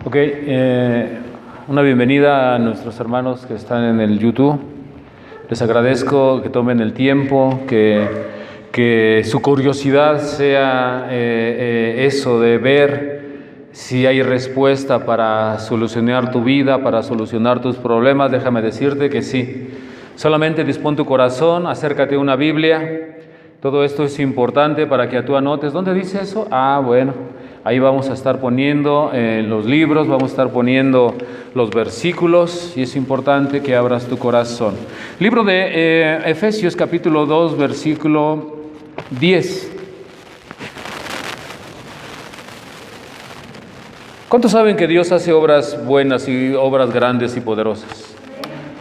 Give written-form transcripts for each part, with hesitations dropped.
Ok, una bienvenida a nuestros hermanos que están en el YouTube. Les agradezco que tomen el tiempo, que su curiosidad sea eso de ver si hay respuesta para solucionar tu vida, para solucionar tus problemas. Déjame decirte que sí. Solamente dispón tu corazón, acércate a una Biblia. Todo esto es importante para que tú anotes. ¿Dónde dice eso? Bueno, ahí vamos a estar poniendo los libros, vamos a estar poniendo los versículos y es importante que abras tu corazón. Libro de Efesios capítulo 2, versículo 10. ¿Cuántos saben que Dios hace obras buenas y obras grandes y poderosas?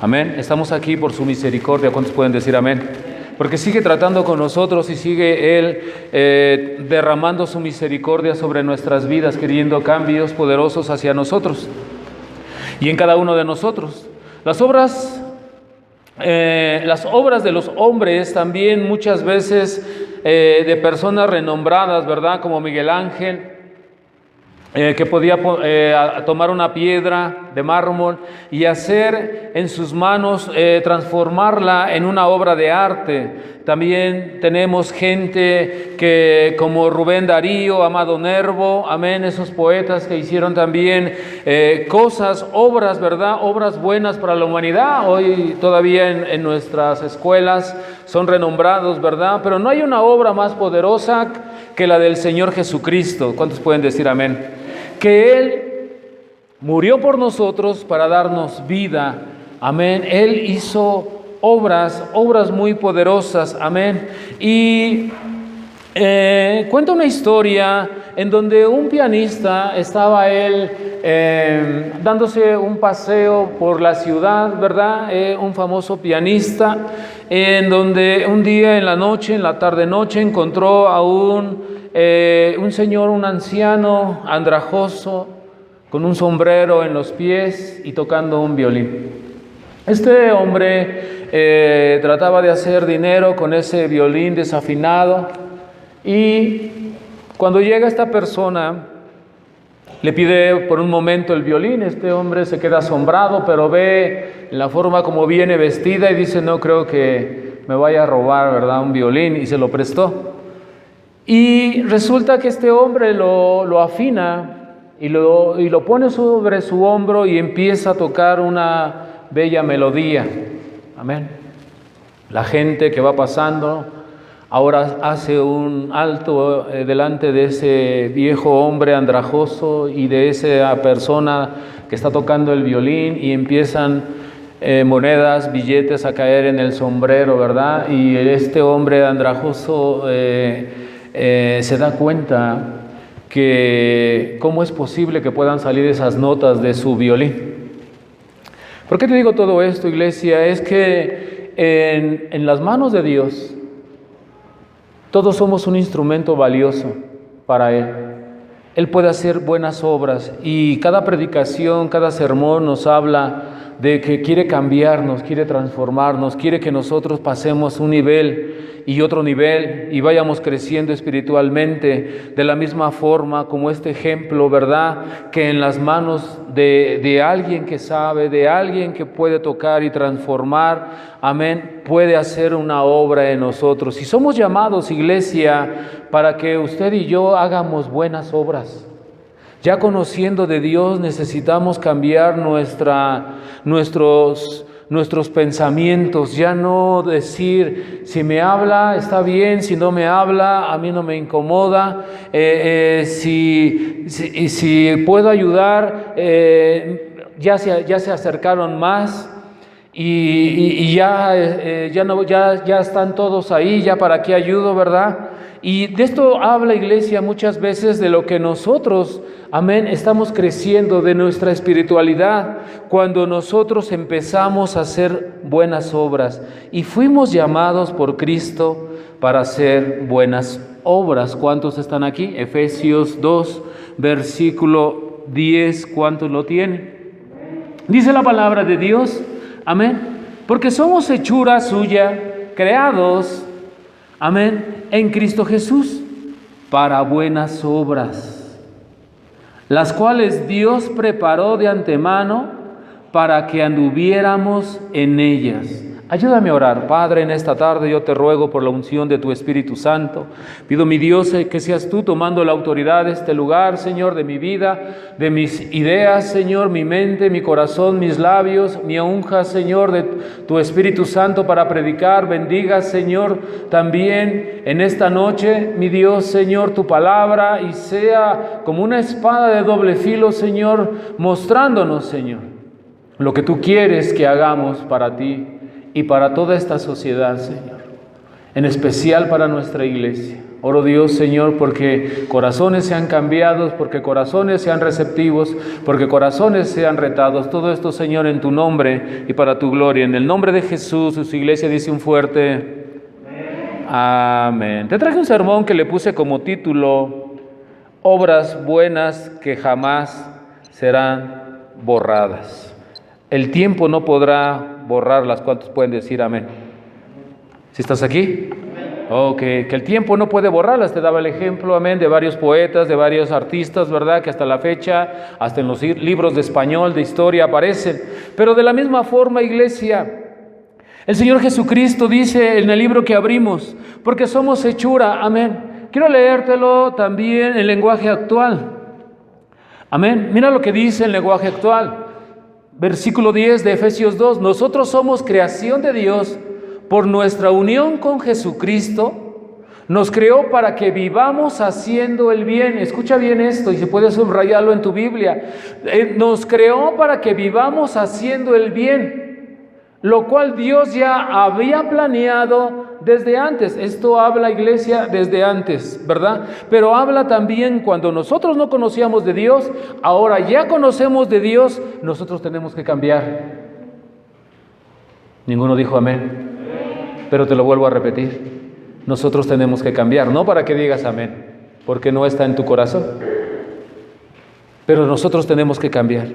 Amén. Estamos aquí por su misericordia. ¿Cuántos pueden decir amén? Porque sigue tratando con nosotros y sigue Él derramando su misericordia sobre nuestras vidas, queriendo cambios poderosos hacia nosotros y en cada uno de nosotros. Las obras de los hombres también muchas veces de personas renombradas, ¿verdad? Como Miguel Ángel, que podía tomar una piedra de mármol y hacer en sus manos, transformarla en una obra de arte. También tenemos gente que como Rubén Darío, Amado Nervo, amén, esos poetas que hicieron también obras, ¿verdad? Obras buenas para la humanidad. Hoy todavía en nuestras escuelas son renombrados, ¿verdad? Pero no hay una obra más poderosa que la del Señor Jesucristo. ¿Cuántos pueden decir amén? Que Él murió por nosotros para darnos vida, amén. Él hizo obras muy poderosas, amén. Y cuenta una historia en donde un pianista estaba dándose un paseo por la ciudad, ¿verdad? Un famoso pianista, en donde un día en la tarde-noche, encontró a un señor, un anciano andrajoso, con un sombrero en los pies y tocando un violín. Este hombre trataba de hacer dinero con ese violín desafinado y cuando llega esta persona, le pide por un momento el violín. Este hombre se queda asombrado, pero ve la forma como viene vestida y dice: no creo que me vaya a robar, ¿verdad?, un violín, y se lo prestó. Y resulta que este hombre lo afina y lo pone sobre su hombro y empieza a tocar una bella melodía. Amén. La gente que va pasando ahora hace un alto delante de ese viejo hombre andrajoso y de esa persona que está tocando el violín, y empiezan monedas, billetes a caer en el sombrero, ¿verdad? Y este hombre andrajoso se da cuenta que cómo es posible que puedan salir esas notas de su violín. ¿Por qué te digo todo esto, iglesia? Es que en las manos de Dios todos somos un instrumento valioso para Él. Él puede hacer buenas obras y cada predicación, cada sermón nos habla de que quiere cambiarnos, quiere transformarnos, quiere que nosotros pasemos un nivel y otro nivel y vayamos creciendo espiritualmente de la misma forma como este ejemplo, ¿verdad? Que en las manos de alguien que sabe, de alguien que puede tocar y transformar, amén, puede hacer una obra en nosotros. Y somos llamados, iglesia, para que usted y yo hagamos buenas obras. Ya conociendo de Dios, necesitamos cambiar nuestros pensamientos, ya no decir: si me habla está bien, si no me habla a mí no me incomoda, si puedo ayudar, ya se acercaron más y ya están todos ahí, ya para qué ayudo, ¿verdad? Y de esto habla, iglesia, muchas veces de lo que nosotros, amén, estamos creciendo de nuestra espiritualidad cuando nosotros empezamos a hacer buenas obras. Y fuimos llamados por Cristo para hacer buenas obras. ¿Cuántos están aquí? Efesios 2, versículo 10. ¿Cuántos lo tienen? Dice la palabra de Dios, amén, porque somos hechura suya, creados, amén, en Cristo Jesús, para buenas obras, las cuales Dios preparó de antemano para que anduviéramos en ellas. Ayúdame a orar. Padre, en esta tarde yo te ruego por la unción de tu Espíritu Santo. Pido, mi Dios, que seas tú tomando la autoridad de este lugar, Señor, de mi vida, de mis ideas, Señor, mi mente, mi corazón, mis labios, mi unja, Señor, de tu Espíritu Santo para predicar. Bendiga, Señor, también en esta noche, mi Dios, Señor, tu palabra, y sea como una espada de doble filo, Señor, mostrándonos, Señor, lo que tú quieres que hagamos para ti y para toda esta sociedad, Señor, en especial para nuestra iglesia. Oro, Dios, Señor, porque corazones sean cambiados, porque corazones sean receptivos, porque corazones sean retados. Todo esto, Señor, en tu nombre y para tu gloria. En el nombre de Jesús, su iglesia dice un fuerte amén. Te traje un sermón que le puse como título: Obras buenas que jamás serán borradas. El tiempo no podrá borrarlas. ¿Cuántos pueden decir amén? ¿Sí estás aquí? Ok, que el tiempo no puede borrarlas. Te daba el ejemplo, amén, de varios poetas, de varios artistas, ¿verdad? Que hasta la fecha, hasta en los libros de español, de historia aparecen. Pero de la misma forma, iglesia, el Señor Jesucristo dice en el libro que abrimos, porque somos hechura, amén. Quiero leértelo también en lenguaje actual. Amén. Mira lo que dice el lenguaje actual. Versículo 10 de Efesios 2, nosotros somos creación de Dios por nuestra unión con Jesucristo. Nos creó para que vivamos haciendo el bien. Escucha bien esto y si puedes subrayarlo en tu Biblia. Nos creó para que vivamos haciendo el bien, lo cual Dios ya había planeado desde antes. Esto habla, iglesia, desde antes, ¿verdad? Pero habla también cuando nosotros no conocíamos de Dios, ahora ya conocemos de Dios, nosotros tenemos que cambiar. Ninguno dijo amén, pero te lo vuelvo a repetir. Nosotros tenemos que cambiar, no para que digas amén, porque no está en tu corazón, pero nosotros tenemos que cambiar.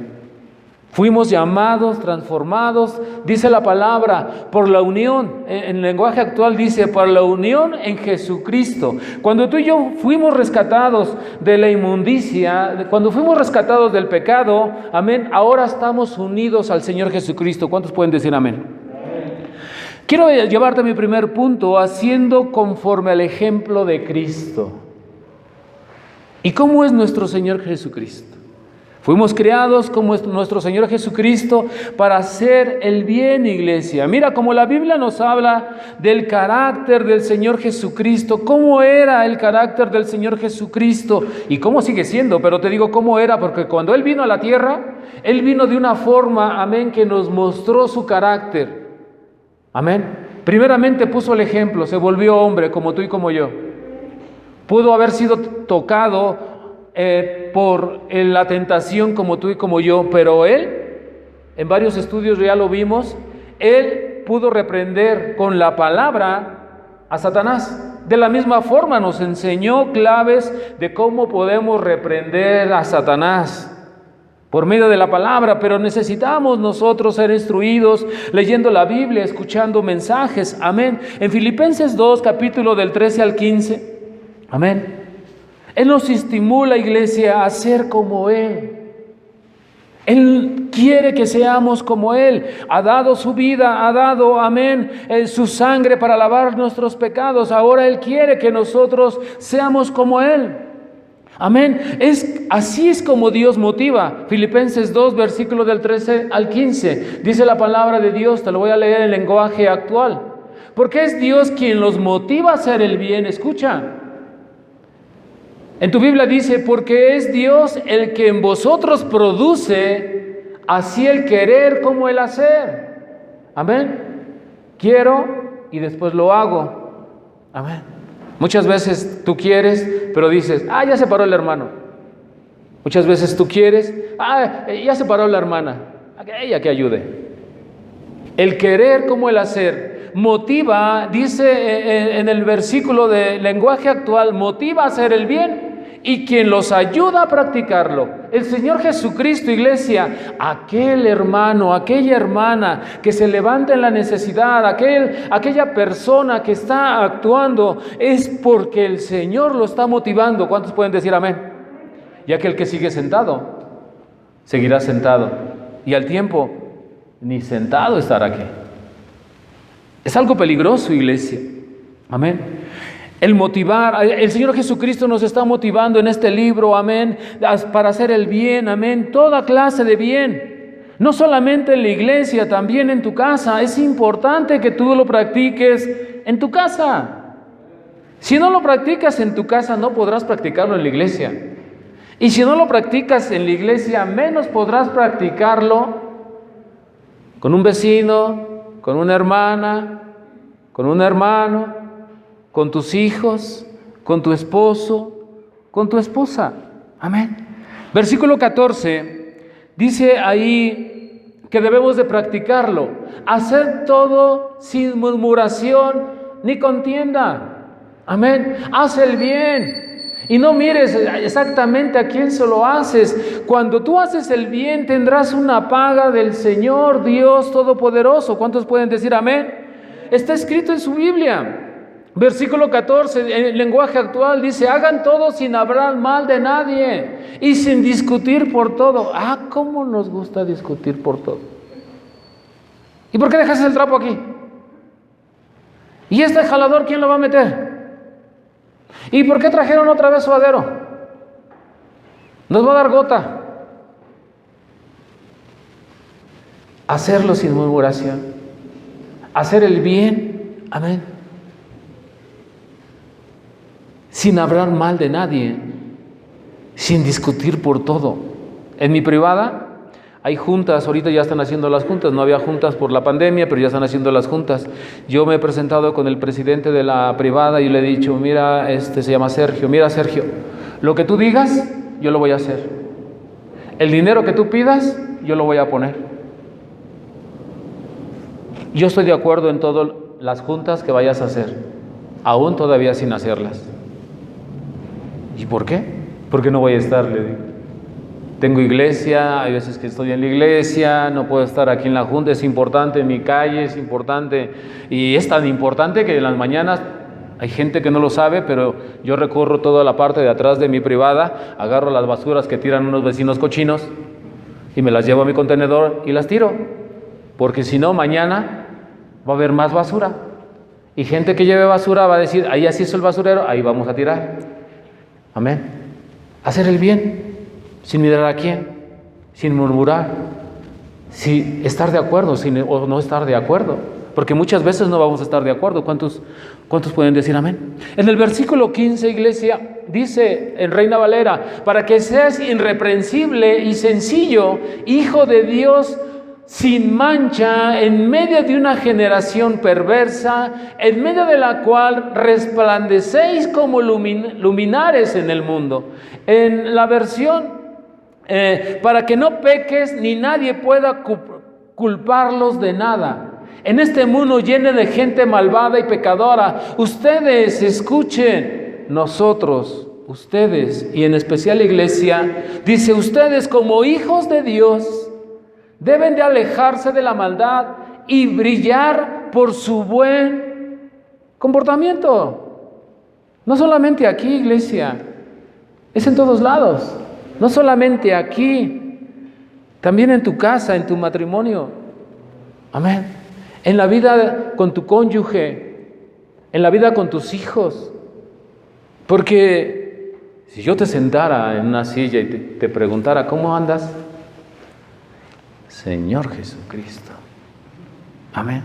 Fuimos llamados, transformados, dice la palabra, por la unión. En lenguaje actual dice, por la unión en Jesucristo. Cuando tú y yo fuimos rescatados de la inmundicia, cuando fuimos rescatados del pecado, amén, ahora estamos unidos al Señor Jesucristo. ¿Cuántos pueden decir amén? Quiero llevarte a mi primer punto, haciendo conforme al ejemplo de Cristo. ¿Y cómo es nuestro Señor Jesucristo? Fuimos creados como nuestro Señor Jesucristo para hacer el bien, iglesia. Mira, como la Biblia nos habla del carácter del Señor Jesucristo, cómo era el carácter del Señor Jesucristo y cómo sigue siendo, pero te digo cómo era, porque cuando Él vino a la tierra, Él vino de una forma, amén, que nos mostró su carácter. Amén. Primeramente puso el ejemplo, se volvió hombre como tú y como yo. Pudo haber sido tocado por la tentación como tú y como yo, pero Él, en varios estudios ya lo vimos, Él pudo reprender con la palabra a Satanás. De la misma forma nos enseñó claves de cómo podemos reprender a Satanás por medio de la palabra, pero necesitamos nosotros ser instruidos leyendo la Biblia, escuchando mensajes, amén. En Filipenses 2, capítulo del 13 al 15, amén. Él nos estimula, iglesia, a ser como Él. Él quiere que seamos como Él. Ha dado su vida, ha dado, amén, su sangre para lavar nuestros pecados. Ahora Él quiere que nosotros seamos como Él. Amén. Así es como Dios motiva. Filipenses 2, versículo del 13 al 15. Dice la palabra de Dios, te lo voy a leer en lenguaje actual. Porque es Dios quien los motiva a hacer el bien. Escucha. En tu Biblia dice, porque es Dios el que en vosotros produce así el querer como el hacer. Amén. Quiero y después lo hago. Amén. Muchas veces tú quieres, pero dices, ya se paró el hermano. Muchas veces tú quieres, ya se paró la hermana. Ella que ayude. El querer como el hacer motiva, dice en el versículo de lenguaje actual, motiva a hacer el bien. Y quien los ayuda a practicarlo, el Señor Jesucristo, iglesia, aquel hermano, aquella hermana que se levanta en la necesidad, aquella persona que está actuando, es porque el Señor lo está motivando. ¿Cuántos pueden decir amén? y aquel que sigue sentado, seguirá sentado, y al tiempo, ni sentado estará aquí. Es algo peligroso, iglesia. Amén. El motivar, el Señor Jesucristo nos está motivando en este libro, amén, para hacer el bien, amén, toda clase de bien. No solamente en la iglesia, también en tu casa. Es importante que tú lo practiques en tu casa. Si no lo practicas en tu casa, no podrás practicarlo en la iglesia. Y si no lo practicas en la iglesia, menos podrás practicarlo con un vecino, con una hermana, con un hermano, con tus hijos, con tu esposo, con tu esposa. Amén. Versículo 14, dice ahí que debemos de practicarlo. Hacer todo sin murmuración ni contienda. Amén. Haz el bien. Y no mires exactamente a quién se lo haces. Cuando tú haces el bien, tendrás una paga del Señor Dios Todopoderoso. ¿Cuántos pueden decir amén? Está escrito en su Biblia. Versículo 14, en el lenguaje actual dice: hagan todo sin hablar mal de nadie y sin discutir por todo. ¿Cómo nos gusta discutir por todo? ¿Y por qué dejas el trapo aquí? ¿Y este jalador quién lo va a meter? ¿Y por qué trajeron otra vez suadero? Nos va a dar gota. Hacerlo sin murmuración. Hacer el bien. Amén. Sin hablar mal de nadie, sin discutir por todo. En mi privada hay juntas, ahorita ya están haciendo las juntas, no había juntas por la pandemia, pero ya están haciendo las juntas. Yo me he presentado con el presidente de la privada y le he dicho: mira, se llama Sergio, mira Sergio, lo que tú digas, yo lo voy a hacer. El dinero que tú pidas, yo lo voy a poner. Yo estoy de acuerdo en todas las juntas que vayas a hacer, aún todavía sin hacerlas. ¿Y por qué? Porque no voy a estar, le digo. Tengo iglesia, hay veces que estoy en la iglesia, no puedo estar aquí en la junta, es importante en mi calle, es importante, y es tan importante que en las mañanas hay gente que no lo sabe, pero yo recorro toda la parte de atrás de mi privada, agarro las basuras que tiran unos vecinos cochinos y me las llevo a mi contenedor y las tiro, porque si no, mañana va a haber más basura, y gente que lleve basura va a decir: ahí así es el basurero, ahí vamos a tirar. Amén. Hacer el bien, sin mirar a quién, sin murmurar, sin estar de acuerdo o no estar de acuerdo, porque muchas veces no vamos a estar de acuerdo. ¿Cuántos pueden decir amén? En el versículo 15, iglesia, dice en Reina Valera: para que seas irreprensible y sencillo, hijo de Dios, sin mancha, en medio de una generación perversa, en medio de la cual resplandecéis como luminares en el mundo. En la versión, para que no peques ni nadie pueda culparlos de nada. En este mundo lleno de gente malvada y pecadora, ustedes escuchen, ustedes, y en especial la iglesia, dice: ustedes como hijos de Dios, deben de alejarse de la maldad y brillar por su buen comportamiento. No solamente aquí, iglesia, es en todos lados. No solamente aquí, también en tu casa, en tu matrimonio. Amén. En la vida con tu cónyuge, en la vida con tus hijos. Porque si yo te sentara en una silla y te preguntara: ¿cómo andas? Señor Jesucristo. Amén.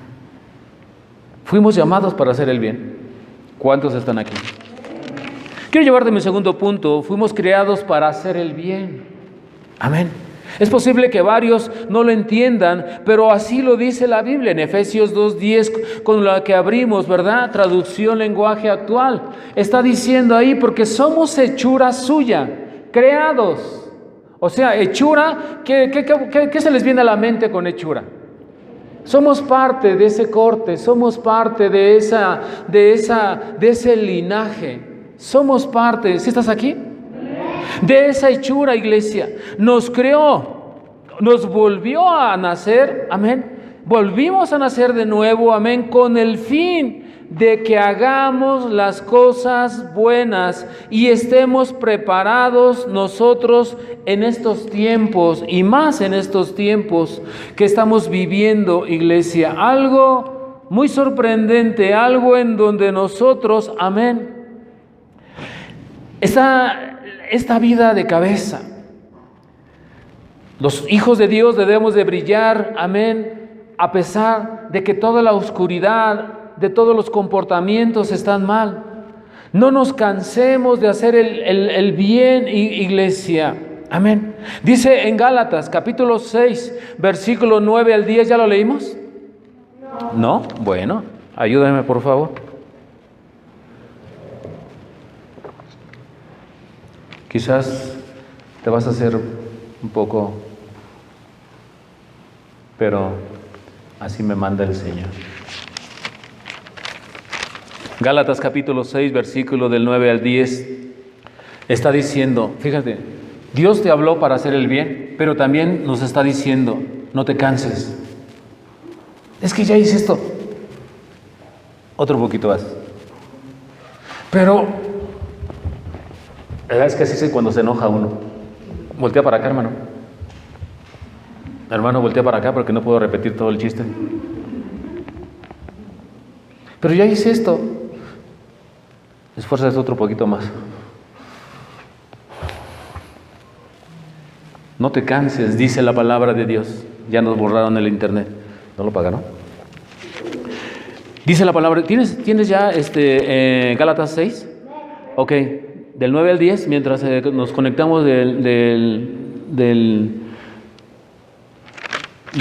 Fuimos llamados para hacer el bien. ¿Cuántos están aquí? Quiero llevarte a mi segundo punto. Fuimos creados para hacer el bien. Amén. Es posible que varios no lo entiendan, pero así lo dice la Biblia en Efesios 2:10, con la que abrimos, ¿verdad? Traducción lenguaje actual. Está diciendo ahí: porque somos hechura suya, creados. O sea, hechura, ¿qué se les viene a la mente con hechura? Somos parte de ese corte, somos parte de ese linaje. Somos parte, ¿sí estás aquí? De esa hechura, iglesia. Nos creó, nos volvió a nacer, amén. Volvimos a nacer de nuevo, amén, con el fin de que hagamos las cosas buenas y estemos preparados nosotros en estos tiempos y más en estos tiempos que estamos viviendo, iglesia. Algo muy sorprendente, algo en donde nosotros, amén, esta vida de cabeza. Los hijos de Dios debemos de brillar, amén, a pesar de que toda la oscuridad, de todos los comportamientos están mal. No nos cansemos de hacer el bien, iglesia. Amén. Dice en Gálatas capítulo 6, versículo 9 al 10, ¿ya lo leímos? No. Bueno, ayúdame por favor. Quizás te vas a hacer un poco, pero así me manda el Señor. Gálatas capítulo 6, versículo del 9 al 10, está diciendo, fíjate, Dios te habló para hacer el bien, pero también nos está diciendo, no te canses. Es que ya hice esto. Otro poquito más. Pero, es que así es cuando se enoja uno. Voltea para acá, hermano. Hermano, voltea para acá porque no puedo repetir todo el chiste. Pero ya hice esto. Esfuérzate otro poquito más. No te canses, dice la palabra de Dios. Ya nos borraron el internet. ¿No lo pagaron? Dice la palabra. ¿Tienes ya Gálatas 6? Ok. Del 9 al 10, mientras nos conectamos de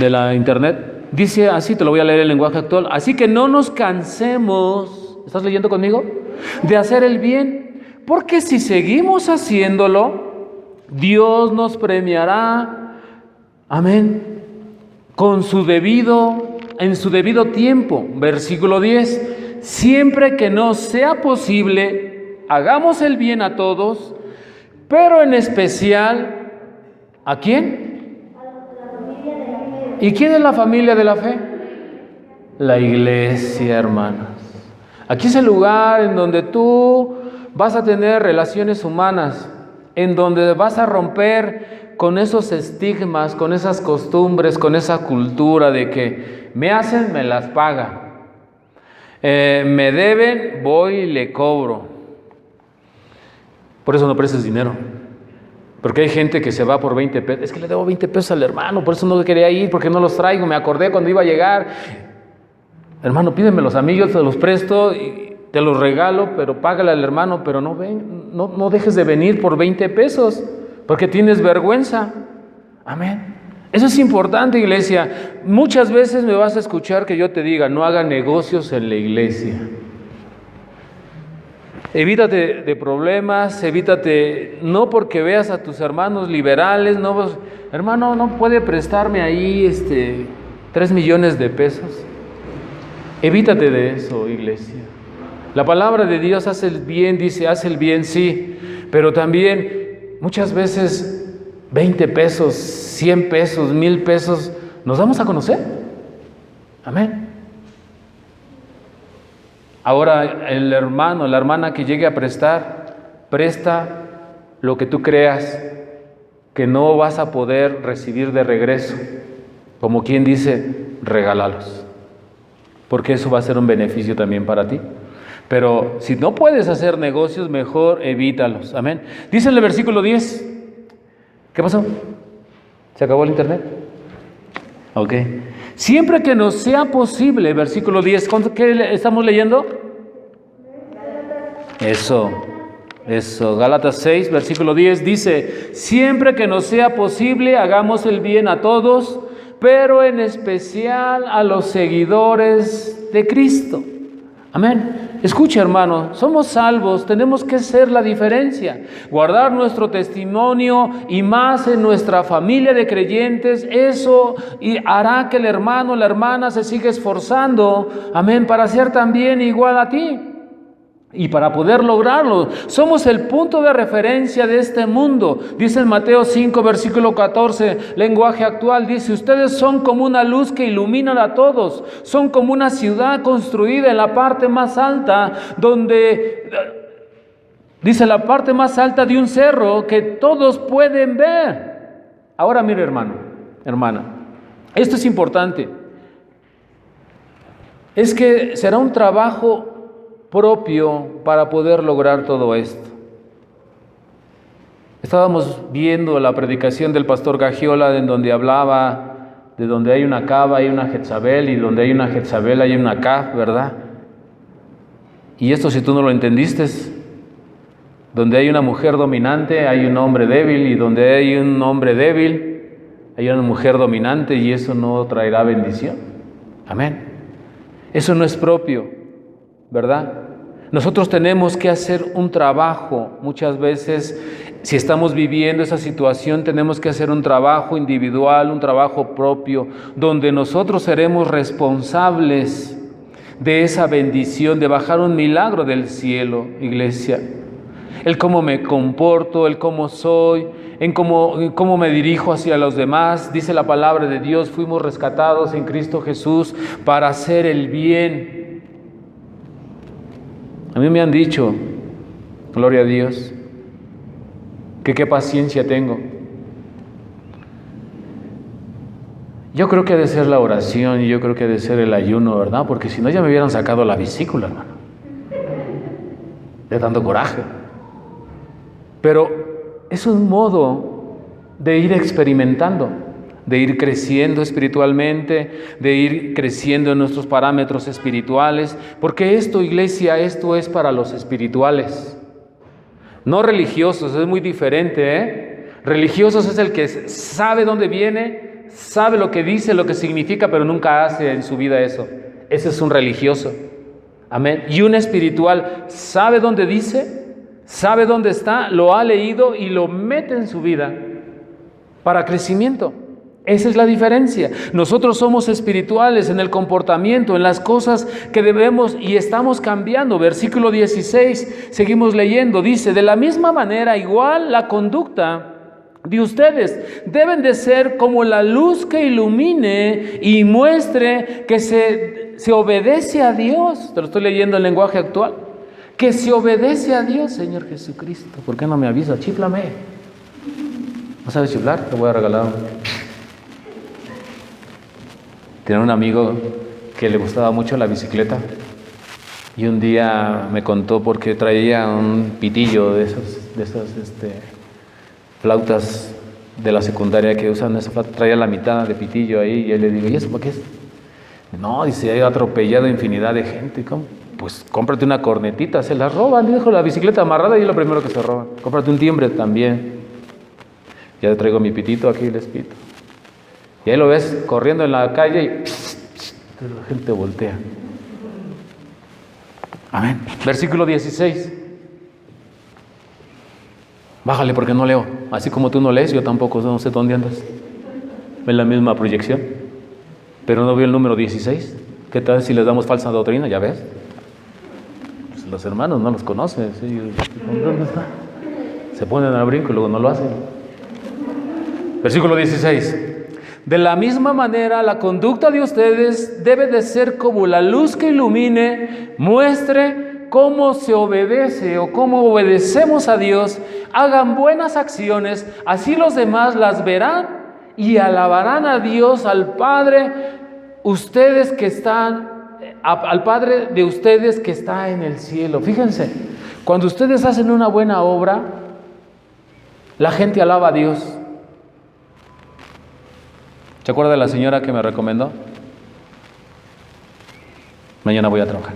la internet. Dice así, te lo voy a leer en lenguaje actual. Así que no nos cansemos, ¿estás leyendo conmigo? De hacer el bien, porque si seguimos haciéndolo, Dios nos premiará, amén, en su debido tiempo. Versículo 10, siempre que nos sea posible, hagamos el bien a todos, pero en especial, ¿a quién? ¿Y quién es la familia de la fe? La iglesia, hermanas. Aquí es el lugar en donde tú vas a tener relaciones humanas, en donde vas a romper con esos estigmas, con esas costumbres, con esa cultura de que me hacen, me las pagan. Me deben, voy y le cobro. Por eso no prestes dinero. Porque hay gente que se va por 20 pesos. Es que le debo 20 pesos al hermano, por eso no quería ir, porque no los traigo. Me acordé cuando iba a llegar. Hermano, pídemelos a mí, yo te los presto y te los regalo, pero págale al hermano, pero no dejes de venir por 20 pesos, porque tienes vergüenza. Amén. Eso es importante, iglesia. Muchas veces me vas a escuchar que yo te diga, no haga negocios en la iglesia. Evítate de problemas, evítate, no porque veas a tus hermanos liberales, no, hermano, no puede prestarme ahí 3 millones de pesos. Evítate de eso, iglesia. La palabra de Dios hace el bien, dice, hace el bien, sí, pero también muchas veces 20 pesos, 100 pesos, 1000 pesos, ¿nos vamos a conocer? Amén. Ahora el hermano, la hermana que llegue a prestar, presta lo que tú creas que no vas a poder recibir de regreso. Como quien dice, regálalos, porque eso va a ser un beneficio también para ti. Pero si no puedes hacer negocios, mejor evítalos. Amén. Dice en el versículo 10, ¿qué pasó? ¿Se acabó el internet? Ok. Siempre que nos sea posible, versículo 10, ¿qué estamos leyendo? Eso, Gálatas 6, versículo 10 dice, siempre que nos sea posible, hagamos el bien a todos, pero en especial a los seguidores de Cristo. Amén. Escucha, hermano, somos salvos, tenemos que ser la diferencia, guardar nuestro testimonio y más en nuestra familia de creyentes. Eso hará que el hermano, la hermana se siga esforzando, amén, para ser también igual a ti. Y para poder lograrlo, somos el punto de referencia de este mundo. Dice en Mateo 5, versículo 14, lenguaje actual, dice: ustedes son como una luz que ilumina a todos. Son como una ciudad construida en la parte más alta, dice la parte más alta de un cerro que todos pueden ver. Ahora mire, hermano, hermana, esto es importante. Es que será un trabajo propio para poder lograr todo esto. Estábamos viendo la predicación del pastor Gagiola, en donde hablaba de donde hay una cava hay una Jezabel, y donde hay una Jezabel hay una Acab, ¿verdad? Y esto, si tú no lo entendiste, donde hay una mujer dominante hay un hombre débil, y donde hay un hombre débil hay una mujer dominante, y eso no traerá bendición. Amén. Eso no es propio, ¿verdad? Nosotros tenemos que hacer un trabajo. Muchas veces, si estamos viviendo esa situación, tenemos que hacer un trabajo individual, un trabajo propio, donde nosotros seremos responsables de esa bendición, de bajar un milagro del cielo, iglesia. El cómo me comporto, el cómo soy, en cómo me dirijo hacia los demás. Dice la palabra de Dios: fuimos rescatados en Cristo Jesús para hacer el bien. A mí me han dicho, gloria a Dios, que qué paciencia tengo. Yo creo que ha de ser la oración, y yo creo que ha de ser el ayuno, ¿verdad? Porque si no, ya me hubieran sacado la vesícula, hermano, de tanto coraje. Pero es un modo de ir experimentando, de ir creciendo espiritualmente, de ir creciendo en nuestros parámetros espirituales, porque esto, iglesia, esto es para los espirituales, no religiosos. Es muy diferente, ¿eh? Religiosos es el que sabe dónde viene, sabe lo que dice, lo que significa, pero nunca hace en su vida eso. Ese es un religioso. Amén. Y un espiritual sabe dónde dice, sabe dónde está, lo ha leído y lo mete en su vida para crecimiento. Esa es la diferencia. Nosotros somos espirituales en el comportamiento, en las cosas que debemos y estamos cambiando. Versículo 16, seguimos leyendo, dice: de la misma manera, igual la conducta de ustedes deben de ser como la luz que ilumine y muestre que se obedece a Dios. Te lo estoy leyendo en lenguaje actual. Que se obedece a Dios, Señor Jesucristo. ¿Por qué no me avisa? Chíflame. ¿No sabes chiflar? Te voy a regalar. Tenía un amigo que le gustaba mucho la bicicleta, y un día me contó porque traía un pitillo de esas flautas de la secundaria que usan esa flauta, traía la mitad de pitillo ahí, y yo le digo: ¿y eso para qué es? No, dice: he atropellado infinidad de gente. ¿Cómo? Pues cómprate una cornetita. Se la roban, dijo, la bicicleta amarrada, y es lo primero que se roban. Cómprate un timbre también. Ya traigo mi pitito, aquí les pito. Y ahí lo ves corriendo en la calle y la gente voltea. Amén. Versículo 16. Bájale porque no leo. Así como tú no lees, yo tampoco, no sé dónde andas. Es la misma proyección. Pero no veo el número 16. ¿Qué tal si les damos falsa doctrina? ¿Ya ves? Pues los hermanos no los conocen. ¿Sí? ¿Dónde está? Se ponen al brinco y luego no lo hacen. Versículo 16. De la misma manera, la conducta de ustedes debe de ser como la luz que ilumine, muestre cómo se obedece o cómo obedecemos a Dios. Hagan buenas acciones, así los demás las verán y alabarán a Dios, al Padre, ustedes que están, al Padre de ustedes que está en el cielo. Fíjense, cuando ustedes hacen una buena obra, la gente alaba a Dios. ¿Se acuerda de la señora que me recomendó? Mañana voy a trabajar.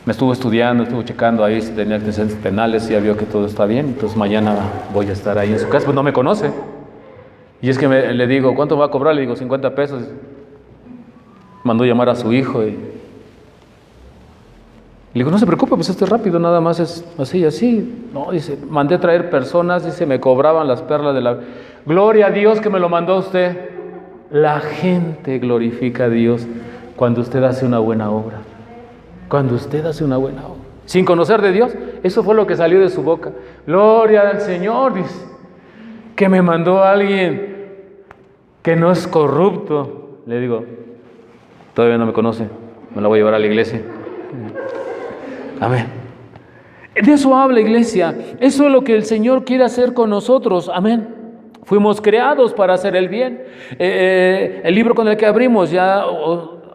Me estuvo estudiando, estuvo checando ahí si tenía antecedentes penales, y ya vio que todo está bien. Entonces mañana voy a estar ahí en su casa. Pues no me conoce. Y es que le digo: ¿cuánto va a cobrar? Le digo: 50 pesos. Mandó llamar a su hijo y le digo: no se preocupe, pues esto es rápido, nada más es así. No, dice, mandé a traer personas, dice, me cobraban las perlas de la... Gloria a Dios que me lo mandó usted. La gente glorifica a Dios cuando usted hace una buena obra. Cuando usted hace una buena obra, sin conocer de Dios, eso fue lo que salió de su boca. Gloria al Señor, dice, que me mandó alguien que no es corrupto. Le digo, todavía no me conoce, me la voy a llevar a la iglesia. Amén. De eso habla, iglesia. Eso es lo que el Señor quiere hacer con nosotros. Amén. Fuimos creados para hacer el bien. El libro con el que abrimos, ya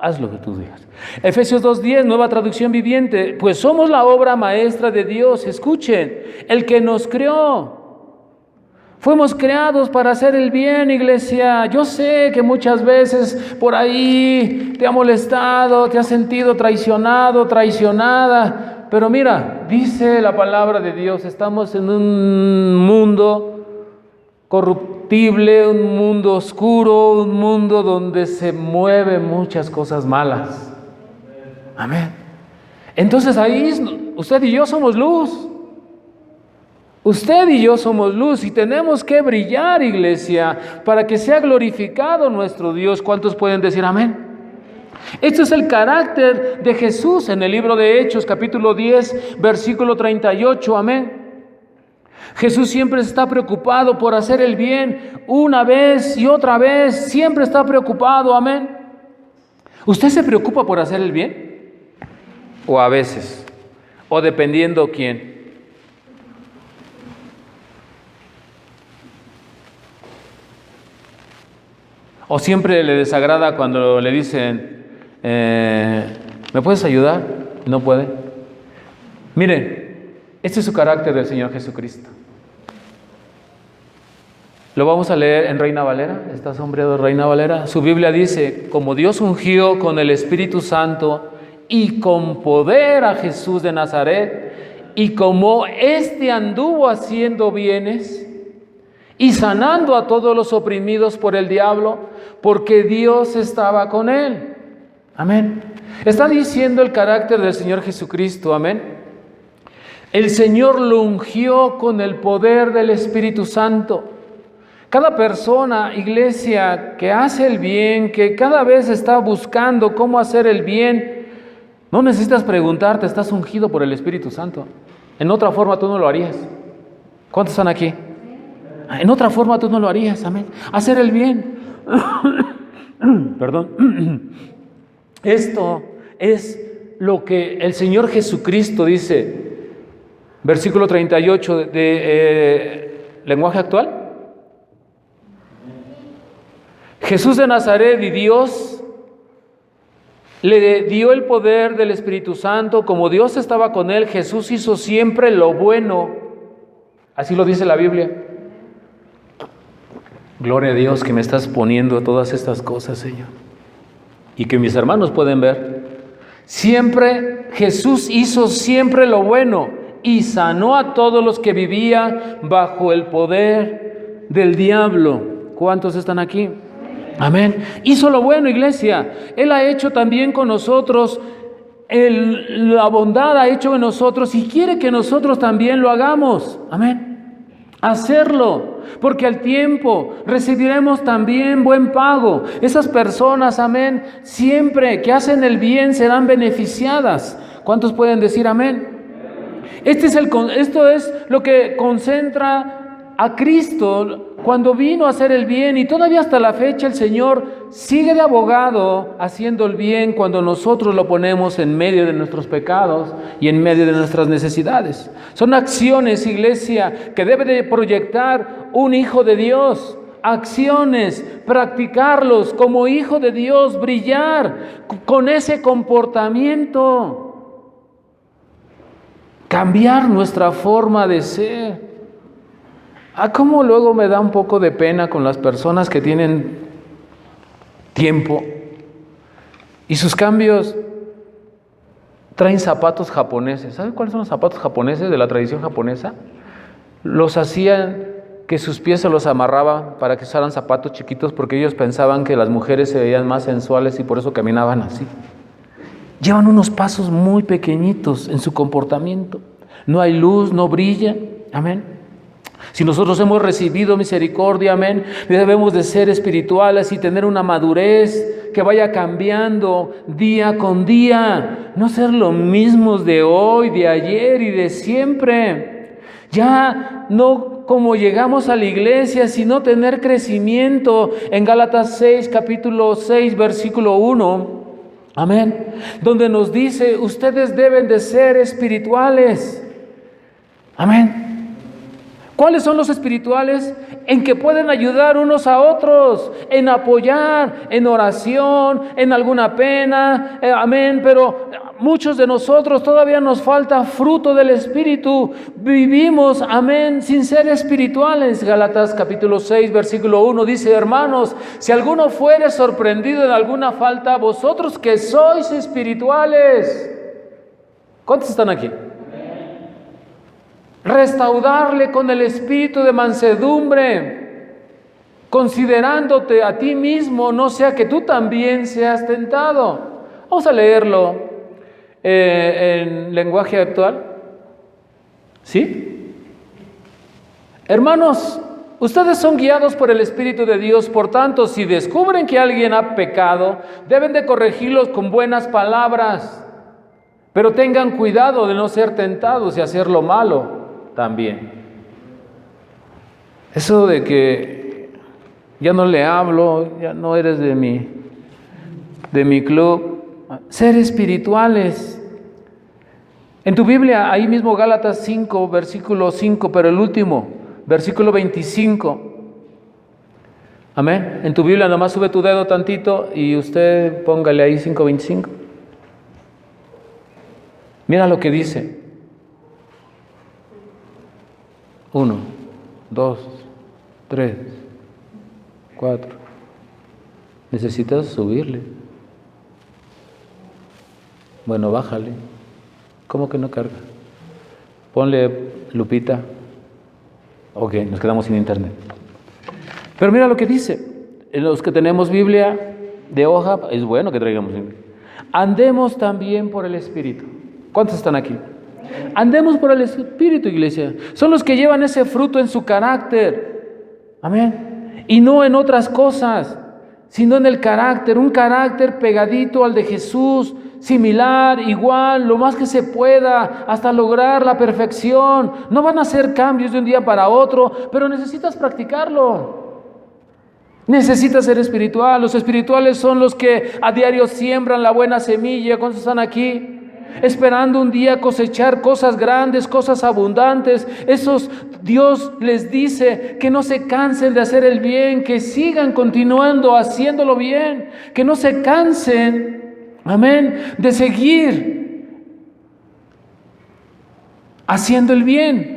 haz lo que tú digas. Efesios 2:10, nueva traducción viviente. Pues somos la obra maestra de Dios. Escuchen, el que nos creó. Fuimos creados para hacer el bien, iglesia. Yo sé que muchas veces por ahí te ha molestado, te has sentido traicionado, traicionada. Pero mira, dice la palabra de Dios, estamos en un mundo corruptible, un mundo oscuro, un mundo donde se mueven muchas cosas malas. Amén. Entonces ahí usted y yo somos luz. Usted y yo somos luz y tenemos que brillar, iglesia, para que sea glorificado nuestro Dios. ¿Cuántos pueden decir amén? Este es el carácter de Jesús en el libro de Hechos, capítulo 10, versículo 38, amén. Jesús siempre está preocupado por hacer el bien, una vez y otra vez, siempre está preocupado, amén. ¿Usted se preocupa por hacer el bien? ¿O a veces? ¿O dependiendo quién? ¿O siempre le desagrada cuando le dicen, ¿me puedes ayudar? No puede. Miren, este es su carácter del Señor Jesucristo. Lo vamos a leer en Reina Valera. ¿Está sombreado Reina Valera? Su Biblia dice, como Dios ungió con el Espíritu Santo y con poder a Jesús de Nazaret, y como éste anduvo haciendo bienes y sanando a todos los oprimidos por el diablo, porque Dios estaba con él. Amén. Está diciendo el carácter del Señor Jesucristo. Amén. El Señor lo ungió con el poder del Espíritu Santo. Cada persona, iglesia, que hace el bien, que cada vez está buscando cómo hacer el bien, no necesitas preguntarte, estás ungido por el Espíritu Santo. En otra forma tú no lo harías. ¿Cuántos están aquí? En otra forma tú no lo harías, amén. Hacer el bien. Perdón. Esto es lo que el Señor Jesucristo dice. Versículo 38 de lenguaje actual. Jesús de Nazaret y Dios le dio el poder del Espíritu Santo. Como Dios estaba con él, Jesús hizo siempre lo bueno. Así lo dice la Biblia. Gloria a Dios que me estás poniendo todas estas cosas, Señor. Y que mis hermanos pueden ver. Siempre, Jesús hizo siempre lo bueno y sanó a todos los que vivían bajo el poder del diablo. ¿Cuántos están aquí? Amén. Hizo lo bueno, iglesia. Él ha hecho también con nosotros, la bondad ha hecho en nosotros y quiere que nosotros también lo hagamos. Amén. Hacerlo, porque al tiempo recibiremos también buen pago. Esas personas, amén, siempre que hacen el bien serán beneficiadas. ¿Cuántos pueden decir amén? Esto es lo que concentra a Cristo cuando vino a hacer el bien, y todavía hasta la fecha el Señor sigue de abogado haciendo el bien cuando nosotros lo ponemos en medio de nuestros pecados y en medio de nuestras necesidades. Son acciones, iglesia, que debe de proyectar un hijo de Dios. Acciones, practicarlos como hijo de Dios, brillar con ese comportamiento, cambiar nuestra forma de ser. Cómo luego me da un poco de pena con las personas que tienen tiempo y sus cambios traen zapatos japoneses. ¿Saben cuáles son los zapatos japoneses de la tradición japonesa? Los hacían que sus pies se los amarraban para que usaran zapatos chiquitos, porque ellos pensaban que las mujeres se veían más sensuales y por eso caminaban así. Llevan unos pasos muy pequeñitos en su comportamiento. No hay luz, no brilla. Amén. Si nosotros hemos recibido misericordia, amén, debemos de ser espirituales y tener una madurez que vaya cambiando día con día. No ser los mismos de hoy, de ayer y de siempre. Ya no como llegamos a la iglesia, sino tener crecimiento. En Gálatas 6, capítulo 6, versículo 1, amén, donde nos dice, ustedes deben de ser espirituales. Amén. ¿Cuáles son los espirituales? En que pueden ayudar unos a otros, en apoyar, en oración, en alguna pena, amén. Pero muchos de nosotros todavía nos falta fruto del Espíritu. Vivimos, amén, sin ser espirituales. Gálatas capítulo 6, versículo 1 dice, hermanos, si alguno fuere sorprendido en alguna falta, vosotros que sois espirituales. ¿Cuántos están aquí? Restaudarle con el espíritu de mansedumbre, considerándote a ti mismo, no sea que tú también seas tentado. Vamos a leerlo en lenguaje actual. ¿Sí? Hermanos, ustedes son guiados por el Espíritu de Dios, por tanto, si descubren que alguien ha pecado, deben de corregirlos con buenas palabras, pero tengan cuidado de no ser tentados y hacer lo malo también. Eso de que ya no le hablo, ya no eres de mi club. Ser espirituales. En tu Biblia, ahí mismo Gálatas 5, versículo 5, pero el último, versículo 25. Amén. En tu Biblia nomás sube tu dedo tantito y usted póngale ahí 5:25. Mira lo que dice. 1, 2, 3, 4. Necesitas subirle. Bueno, bájale. ¿Cómo que no carga? Ponle Lupita. Ok, nos quedamos sin internet. Pero mira lo que dice. Los que tenemos Biblia de hoja, es bueno que traigamos Biblia. Andemos también por el Espíritu. ¿Cuántos están aquí? Andemos por el Espíritu, iglesia. Son los que llevan ese fruto en su carácter. Amén. Y no en otras cosas, sino en el carácter. Un carácter pegadito al de Jesús, similar, igual, lo más que se pueda, hasta lograr la perfección. No van a hacer cambios de un día para otro, pero necesitas practicarlo. Necesitas ser espiritual. Los espirituales son los que a diario siembran la buena semilla. ¿Cuántos están aquí? Esperando un día cosechar cosas grandes, cosas abundantes. Esos Dios les dice que no se cansen de hacer el bien, que sigan continuando haciéndolo bien, que no se cansen, amén, de seguir haciendo el bien.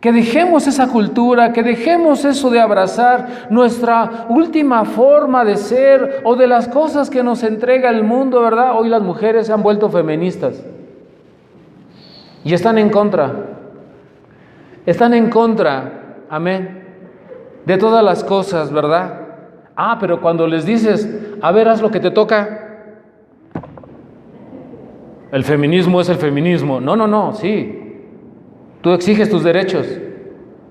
Que dejemos esa cultura, que dejemos eso de abrazar nuestra última forma de ser o de las cosas que nos entrega el mundo, ¿verdad? Hoy las mujeres se han vuelto feministas y están en contra, amén, de todas las cosas, ¿verdad? Pero cuando les dices, a ver, haz lo que te toca, el feminismo es el feminismo. No, sí. Tú exiges tus derechos,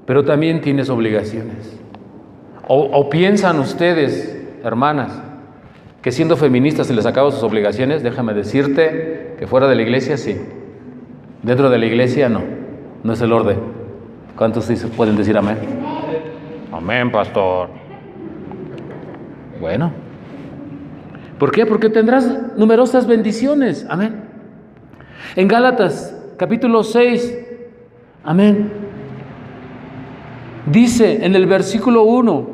pero también tienes obligaciones. O piensan ustedes, hermanas, que siendo feministas se les acaban sus obligaciones. Déjame decirte que fuera de la iglesia sí. Dentro de la iglesia no es el orden. ¿Cuántos pueden decir amén? Amén, pastor. Bueno. ¿Por qué? Porque tendrás numerosas bendiciones. Amén. En Gálatas, capítulo 6, amén, dice en el versículo 1,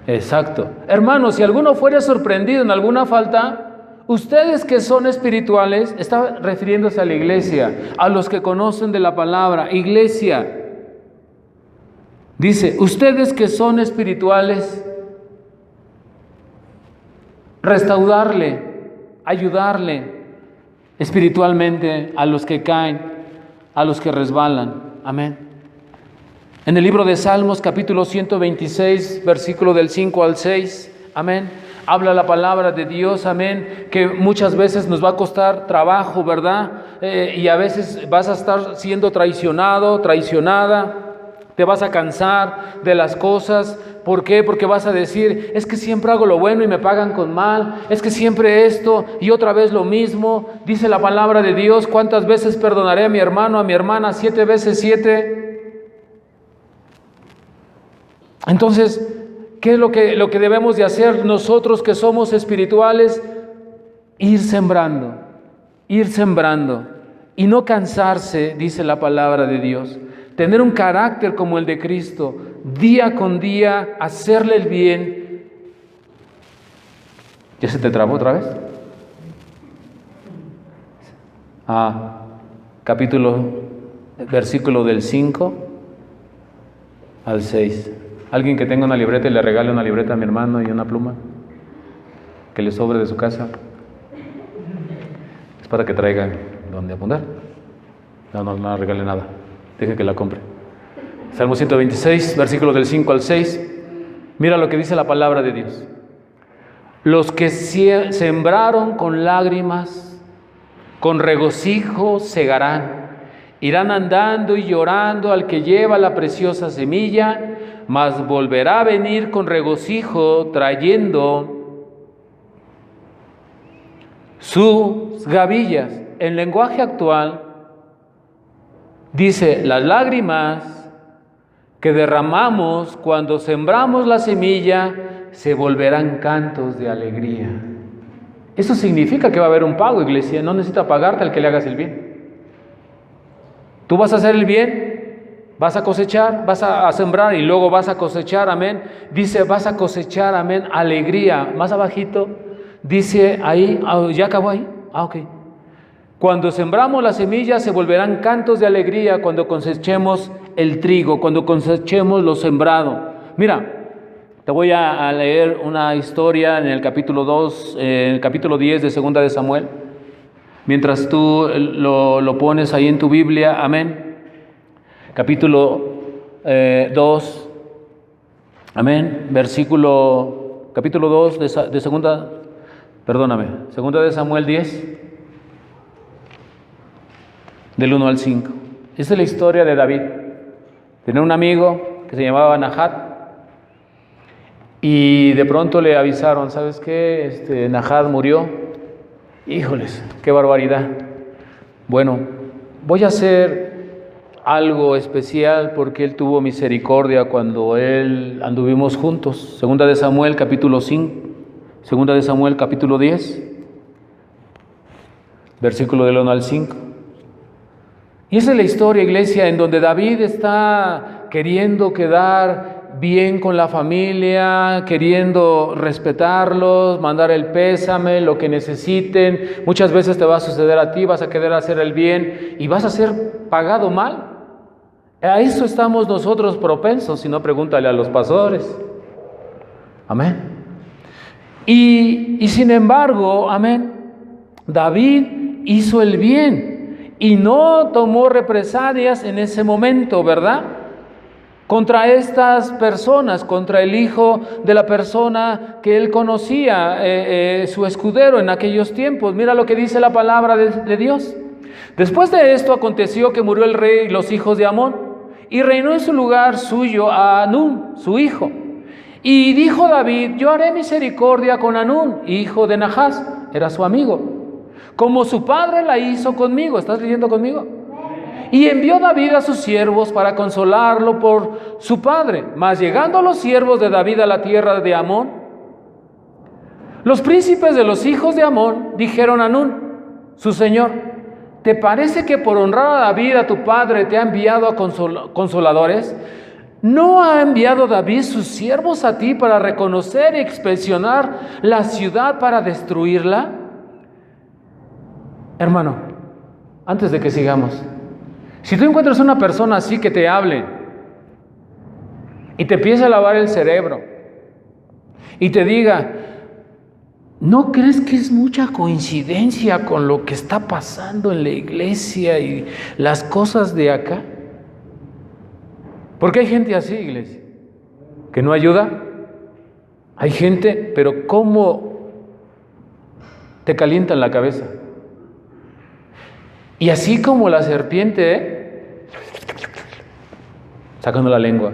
exacto, hermanos, si alguno fuera sorprendido en alguna falta, ustedes que son espirituales, está refiriéndose a la iglesia, a los que conocen de la palabra, iglesia, dice, ustedes que son espirituales, restaurarle, ayudarle espiritualmente a los que caen, a los que resbalan. Amén. En el libro de Salmos, capítulo 126, versículo del 5 al 6, amén, habla la palabra de Dios, amén, que muchas veces nos va a costar trabajo, ¿verdad? y a veces vas a estar siendo traicionado, traicionada. Te vas a cansar de las cosas. ¿Por qué? Porque vas a decir, es que siempre hago lo bueno y me pagan con mal. Es que siempre esto y otra vez lo mismo. Dice la palabra de Dios, ¿cuántas veces perdonaré a mi hermano, a mi hermana? 7 veces 7. Entonces, ¿qué es lo que debemos de hacer nosotros que somos espirituales? Ir sembrando y no cansarse, dice la palabra de Dios. Tener un carácter como el de Cristo, día con día, hacerle el bien. ¿Ya se te trabó otra vez? Versículo del 5 al 6. Alguien que tenga una libreta y le regale una libreta a mi hermano y una pluma que le sobre de su casa. Es para que traiga donde apuntar. No regale nada. Deje que la compre. Salmo 126, versículos del 5 al 6. Mira lo que dice la palabra de Dios. Los que sembraron con lágrimas, con regocijo segarán. Irán andando y llorando al que lleva la preciosa semilla, mas volverá a venir con regocijo trayendo sus gavillas. En lenguaje actual dice, las lágrimas que derramamos cuando sembramos la semilla se volverán cantos de alegría. Eso significa que va a haber un pago, iglesia. No necesita pagarte al que le hagas el bien. Tú vas a hacer el bien, vas a cosechar, vas a sembrar y luego vas a cosechar, amén. Dice, vas a cosechar, amén, alegría. Más abajito, dice ahí, ¿ya acabó ahí? Ok. Cuando sembramos la semilla se volverán cantos de alegría cuando cosechemos el trigo, cuando cosechemos lo sembrado. Mira, te voy a leer una historia en el capítulo 2, en el capítulo 10 de Segunda de Samuel. Mientras tú lo pones ahí en tu Biblia, amén. Capítulo 2, amén. Capítulo 2 de Segunda de Samuel 10. Del 1 al 5. Esta es la historia de David. Tenía un amigo que se llamaba Nahat. Y de pronto le avisaron, ¿sabes qué? Nahat murió. Híjoles, qué barbaridad. Bueno, voy a hacer algo especial porque él tuvo misericordia cuando anduvimos juntos. Segunda de Samuel, capítulo 5. Segunda de Samuel, capítulo 10. Versículo del 1 al 5. Y esa es la historia, iglesia, en donde David está queriendo quedar bien con la familia, queriendo respetarlos, mandar el pésame, lo que necesiten. Muchas veces te va a suceder a ti, vas a querer hacer el bien y vas a ser pagado mal. A eso estamos nosotros propensos, si no, pregúntale a los pastores. Amén. Y sin embargo, amén, David hizo el bien. Y no tomó represalias en ese momento, ¿verdad? Contra estas personas, contra el hijo de la persona que él conocía, su escudero en aquellos tiempos. Mira lo que dice la palabra de Dios. Después de esto aconteció que murió el rey y los hijos de Amón, y reinó en su lugar suyo a Hanún, su hijo. Y dijo David, yo haré misericordia con Hanún, hijo de Nahas, era su amigo, como su padre la hizo conmigo. ¿Estás leyendo conmigo? Y envió David a sus siervos para consolarlo por su padre. Mas llegando los siervos de David a la tierra de Amón, los príncipes de los hijos de Amón dijeron a Hanún, su señor, ¿te parece que por honrar a David, a tu padre, te ha enviado a consoladores? ¿No ha enviado David sus siervos a ti para reconocer y inspeccionar la ciudad para destruirla? Hermano, antes de que sigamos, si tú encuentras una persona así que te hable y te empieza a lavar el cerebro y te diga, ¿no crees que es mucha coincidencia con lo que está pasando en la iglesia y las cosas de acá? Porque hay gente así, iglesia, que no ayuda. Hay gente, pero ¿cómo te calientan la cabeza? Y así como la serpiente, sacando la lengua.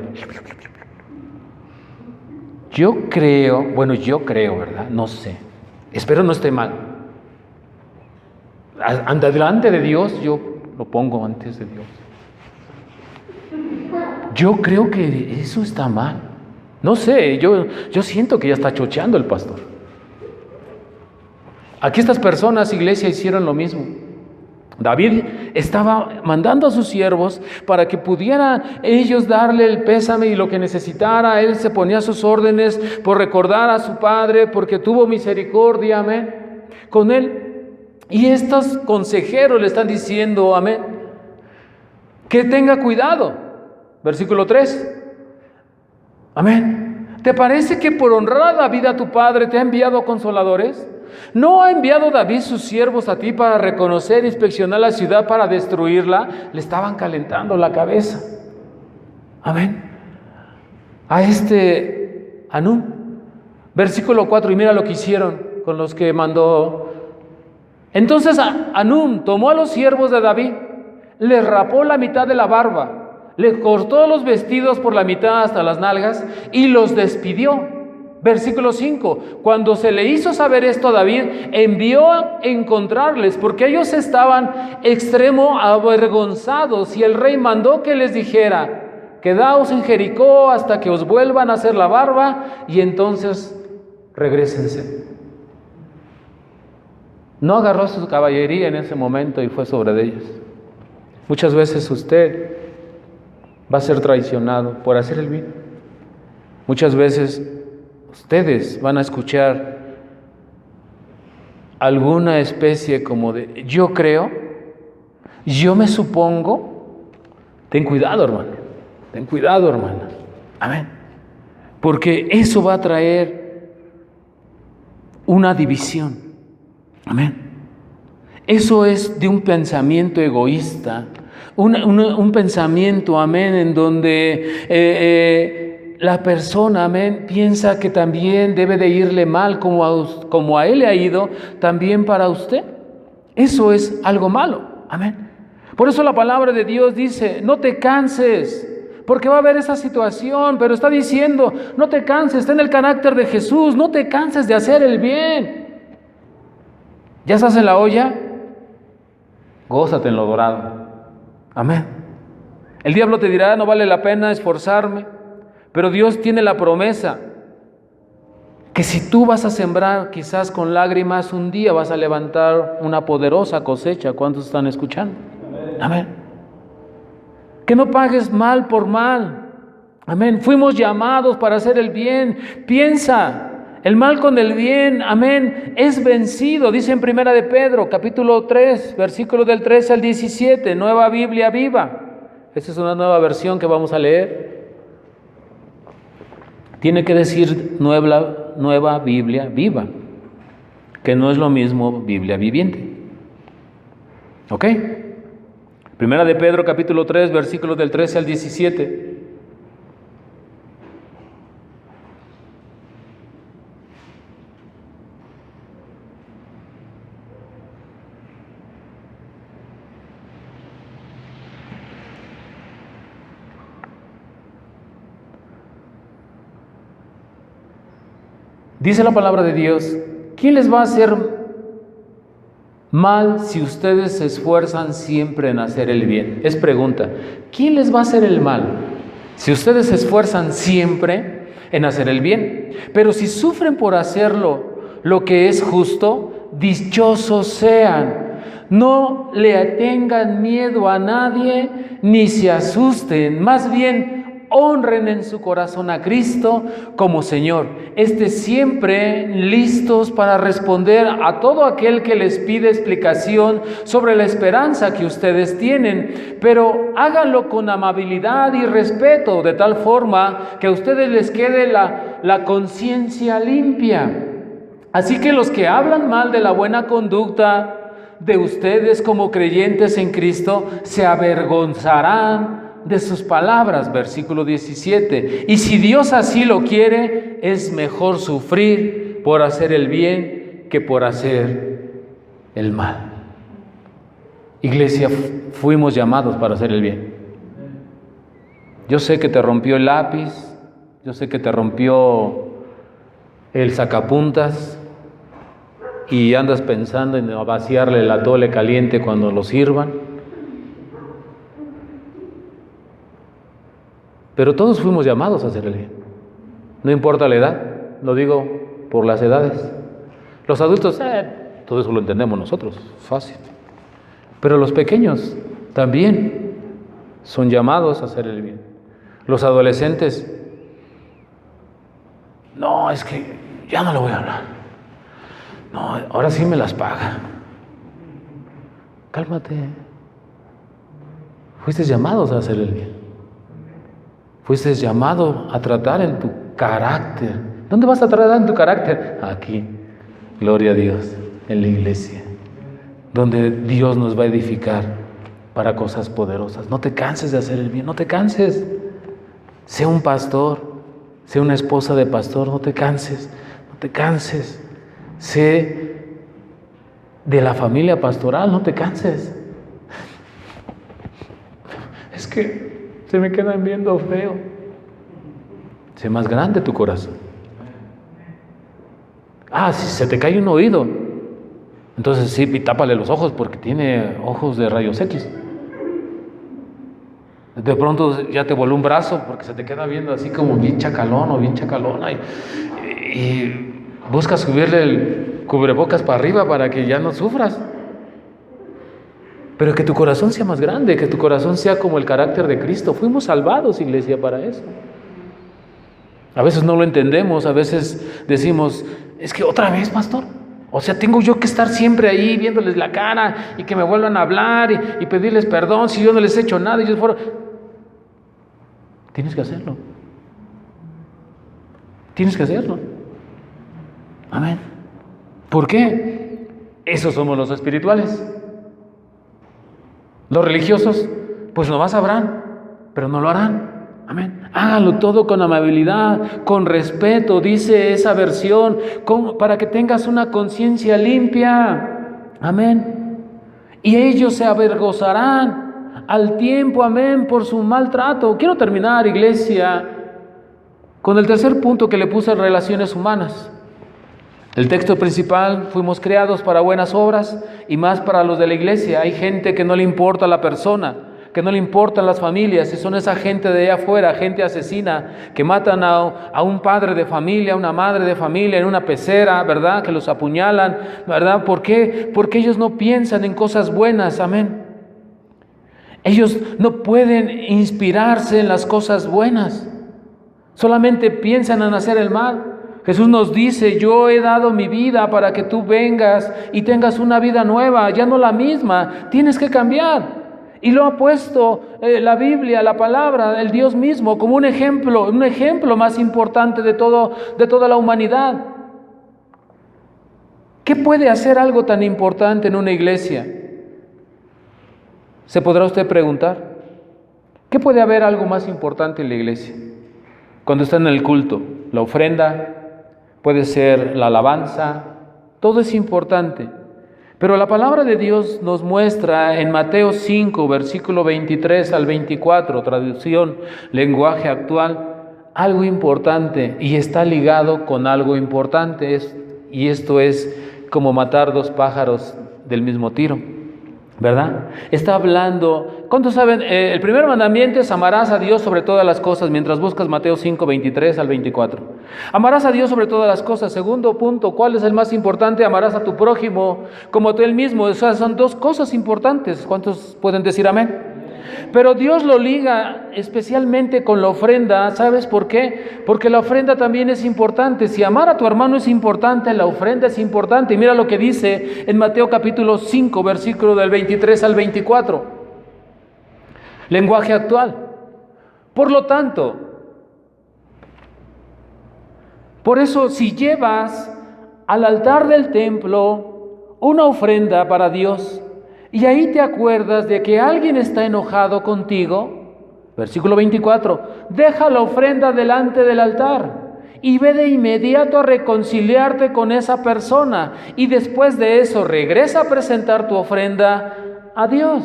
Yo creo, ¿verdad? No sé. Espero no esté mal. Anda delante de Dios, yo lo pongo antes de Dios. Yo creo que eso está mal. No sé, yo siento que ya está chocheando el pastor. Aquí estas personas, iglesia, hicieron lo mismo. David estaba mandando a sus siervos para que pudieran ellos darle el pésame y lo que necesitara. Él se ponía a sus órdenes por recordar a su padre, porque tuvo misericordia, amén, con él. Y estos consejeros le están diciendo, amén, que tenga cuidado. Versículo 3. Amén. ¿Te parece que por honrar a David a tu padre te ha enviado consoladores? ¿No ha enviado David sus siervos a ti para reconocer e inspeccionar la ciudad para destruirla? Le estaban calentando la cabeza. Amén. A Hanún. Versículo 4, y mira lo que hicieron con los que mandó. Entonces Hanún tomó a los siervos de David, les rapó la mitad de la barba, les cortó los vestidos por la mitad hasta las nalgas y los despidió. Versículo 5, cuando se le hizo saber esto a David, envió a encontrarles, porque ellos estaban extremo avergonzados, y el rey mandó que les dijera, quedaos en Jericó hasta que os vuelvan a hacer la barba, y entonces regrésense. No agarró su caballería en ese momento y fue sobre ellos. Muchas veces usted va a ser traicionado por hacer el bien. Muchas veces ustedes van a escuchar alguna especie como de yo creo, yo me supongo. Ten cuidado, hermano. Ten cuidado, hermana. Amén. Porque eso va a traer una división. Amén. Eso es de un pensamiento egoísta, un pensamiento, amén, en donde la persona, amén, piensa que también debe de irle mal como a él le ha ido, también para usted. Eso es algo malo, amén. Por eso la palabra de Dios dice, no te canses, porque va a haber esa situación, pero está diciendo, no te canses, está en el carácter de Jesús, no te canses de hacer el bien. ¿Ya estás en la olla? Gózate en lo dorado. Amén. El diablo te dirá, no vale la pena esforzarme, pero Dios tiene la promesa que si tú vas a sembrar quizás con lágrimas, un día vas a levantar una poderosa cosecha. ¿Cuántos están escuchando? Amén. Que no pagues mal por mal. Amén. Fuimos llamados para hacer el bien. Piensa. El mal con el bien, amén, es vencido. Dice en Primera de Pedro, capítulo 3, versículo del 13 al 17, Nueva Biblia Viva. Esta es una nueva versión que vamos a leer. Tiene que decir nueva Biblia Viva, que no es lo mismo Biblia viviente. ¿Ok? Primera de Pedro, capítulo 3, versículos del 13 al 17. Dice la palabra de Dios, ¿quién les va a hacer mal si ustedes se esfuerzan siempre en hacer el bien? Es pregunta, ¿quién les va a hacer el mal si ustedes se esfuerzan siempre en hacer el bien? Pero si sufren por hacerlo lo que es justo, dichosos sean. No le tengan miedo a nadie ni se asusten, más bien honren en su corazón a Cristo como Señor. Siempre listos para responder a todo aquel que les pide explicación sobre la esperanza que ustedes tienen, pero háganlo con amabilidad y respeto, de tal forma que a ustedes les quede la conciencia limpia. Así que los que hablan mal de la buena conducta de ustedes como creyentes en Cristo se avergonzarán de sus palabras, versículo 17. Y si Dios así lo quiere, es mejor sufrir por hacer el bien que por hacer el mal. Iglesia, fuimos llamados para hacer el bien. Yo sé que te rompió el lápiz, yo sé que te rompió el sacapuntas y andas pensando en vaciarle el atole caliente cuando lo sirvan. Pero todos fuimos llamados a hacer el bien. No importa la edad, lo digo por las edades. Los adultos, todo eso lo entendemos nosotros, fácil. Pero los pequeños también son llamados a hacer el bien. Los adolescentes, no, es que ya no le voy a hablar. No, ahora sí me las paga. Cálmate. Fuiste llamados a hacer el bien. Fuiste llamado a tratar en tu carácter. ¿Dónde vas a tratar en tu carácter? Aquí, gloria a Dios, en la iglesia, donde Dios nos va a edificar para cosas poderosas. No te canses de hacer el bien, no te canses. Sé un pastor, sé una esposa de pastor, no te canses, no te canses. Sé de la familia pastoral, no te canses. Es que se me quedan viendo feo. Sé más grande tu corazón. Si se te cae un oído, entonces sí, y tápale los ojos porque tiene ojos de rayos X. De pronto ya te voló un brazo porque se te queda viendo así como bien chacalón o bien chacalona y buscas subirle el cubrebocas para arriba para que ya no sufras. Pero que tu corazón sea más grande, que tu corazón sea como el carácter de Cristo. Fuimos salvados, iglesia, para eso. A veces no lo entendemos, a veces decimos, es que otra vez, pastor. O sea, tengo yo que estar siempre ahí viéndoles la cara y que me vuelvan a hablar y pedirles perdón si yo no les he hecho nada. Ellos fueron. Tienes que hacerlo. Tienes que hacerlo. Amén. ¿Por qué? Esos somos los espirituales. Los religiosos, pues nomás sabrán, pero no lo harán. Amén. Háganlo todo con amabilidad, con respeto, dice esa versión, para que tengas una conciencia limpia. Amén. Y ellos se avergonzarán al tiempo, amén, por su maltrato. Quiero terminar, iglesia, con el tercer punto que le puse: relaciones humanas. El texto principal: fuimos creados para buenas obras y más para los de la iglesia. Hay gente que no le importa la persona, que no le importan las familias, y son esa gente de allá afuera, gente asesina, que matan a un padre de familia, a una madre de familia en una pecera, ¿verdad? Que los apuñalan, ¿verdad? ¿Por qué? Porque ellos no piensan en cosas buenas, amén. Ellos no pueden inspirarse en las cosas buenas, solamente piensan en hacer el mal. Jesús nos dice: yo he dado mi vida para que tú vengas y tengas una vida nueva, ya no la misma, tienes que cambiar. Y lo ha puesto la Biblia, la palabra, el Dios mismo, como un ejemplo más importante de toda la humanidad. ¿Qué puede hacer algo tan importante en una iglesia? Se podrá usted preguntar, ¿qué puede haber algo más importante en la iglesia? Cuando está en el culto, la ofrenda, puede ser la alabanza, todo es importante. Pero la palabra de Dios nos muestra en Mateo 5, versículo 23 al 24, traducción, lenguaje actual, algo importante, y está ligado con algo importante, y esto es como matar dos pájaros del mismo tiro, ¿verdad? Está hablando, ¿cuántos saben? El primer mandamiento es: amarás a Dios sobre todas las cosas, mientras buscas Mateo 5, 23 al 24. Amarás a Dios sobre todas las cosas. Segundo punto, ¿cuál es el más importante? Amarás a tu prójimo como tú él mismo. O sea, son dos cosas importantes. ¿Cuántos pueden decir amén? Pero Dios lo liga especialmente con la ofrenda. ¿Sabes por qué? Porque la ofrenda también es importante. Si amar a tu hermano es importante, la ofrenda es importante. Y mira lo que dice en Mateo capítulo 5, versículo del 23 al 24. Lenguaje actual. Por lo tanto, por eso, si llevas al altar del templo una ofrenda para Dios, y ahí te acuerdas de que alguien está enojado contigo, versículo 24, deja la ofrenda delante del altar y ve de inmediato a reconciliarte con esa persona, y después de eso regresa a presentar tu ofrenda a Dios.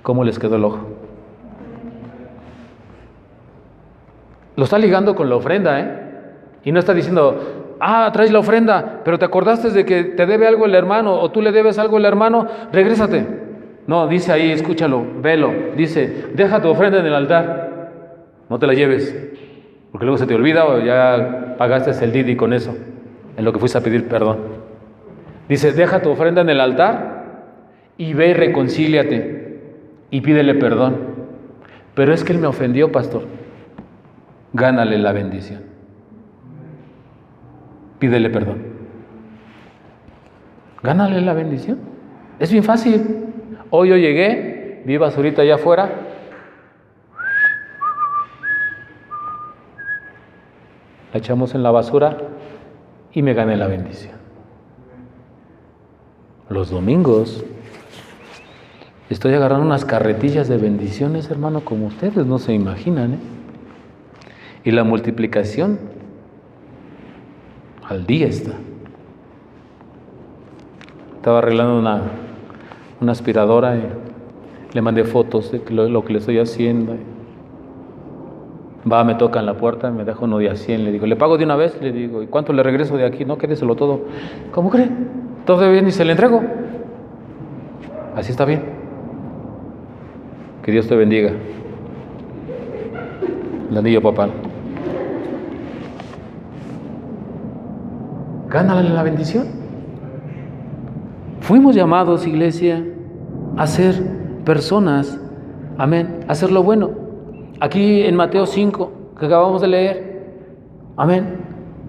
¿Cómo les quedó el ojo? Lo está ligando con la ofrenda, Y no está diciendo, traes la ofrenda, pero te acordaste de que te debe algo el hermano, o tú le debes algo al hermano, regrésate. No, dice ahí, escúchalo, velo. Dice, deja tu ofrenda en el altar, no te la lleves, porque luego se te olvida o ya pagaste el Didi con eso, en lo que fuiste a pedir perdón. Dice, deja tu ofrenda en el altar y ve y reconcíliate y pídele perdón. Pero es que él me ofendió, pastor. Gánale la bendición. Pídele perdón. Gánale la bendición. Es bien fácil. Hoy yo llegué, vi basurita allá afuera. La echamos en la basura y me gané la bendición. Los domingos estoy agarrando unas carretillas de bendiciones, hermano, como ustedes no se imaginan, Y la multiplicación al día está. Estaba arreglando una aspiradora y le mandé fotos de lo que le estoy haciendo. Me toca en la puerta, me deja uno de a 100, le digo, ¿le pago de una vez? Le digo, ¿y cuánto le regreso de aquí? No, quédeselo todo. ¿Cómo cree? Todo bien y se le entrego. Así está bien. Que Dios te bendiga. El anillo papal. Gánale la bendición. Fuimos llamados, iglesia, a ser personas, amén, a hacer lo bueno. Aquí en Mateo 5, que acabamos de leer, amén.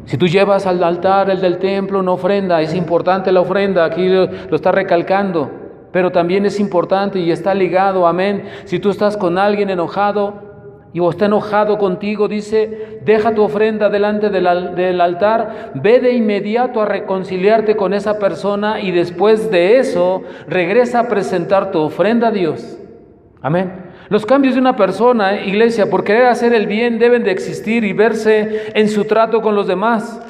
Si tú llevas al altar, el del templo, una ofrenda, es importante la ofrenda, aquí lo está recalcando, pero también es importante y está ligado, amén. Si tú estás con alguien enojado, o está enojado contigo, dice, deja tu ofrenda delante del altar, ve de inmediato a reconciliarte con esa persona y después de eso, regresa a presentar tu ofrenda a Dios. Amén. Los cambios de una persona, iglesia, por querer hacer el bien, deben de existir y verse en su trato con los demás.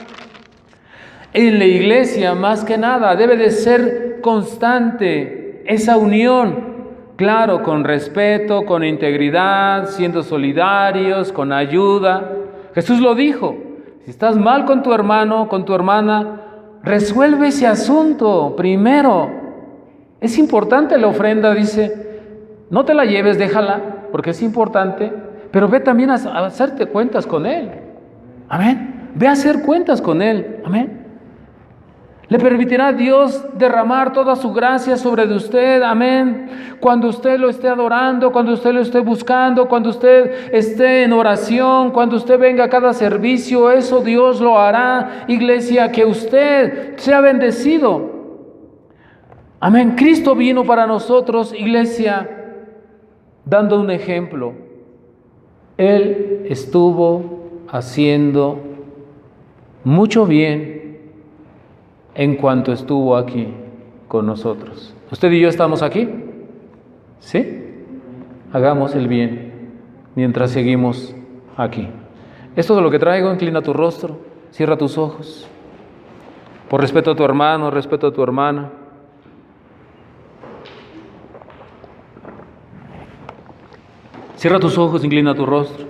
En la iglesia, más que nada, debe de ser constante esa unión. Claro, con respeto, con integridad, siendo solidarios, con ayuda. Jesús lo dijo, si estás mal con tu hermano, con tu hermana, resuelve ese asunto primero. Es importante la ofrenda, dice, no te la lleves, déjala, porque es importante, pero ve también a hacerte cuentas con Él. Amén. Ve a hacer cuentas con Él. Amén. Le permitirá a Dios derramar toda su gracia sobre de usted, amén. Cuando usted lo esté adorando, cuando usted lo esté buscando, cuando usted esté en oración, cuando usted venga a cada servicio, eso Dios lo hará, iglesia, que usted sea bendecido. Amén. Cristo vino para nosotros, iglesia, dando un ejemplo. Él estuvo haciendo mucho bien en cuanto estuvo aquí con nosotros. ¿Usted y yo estamos aquí? ¿Sí? Hagamos el bien mientras seguimos aquí. Es todo lo que traigo. Inclina tu rostro, cierra tus ojos. Por respeto a tu hermano, respeto a tu hermana. Cierra tus ojos, inclina tu rostro.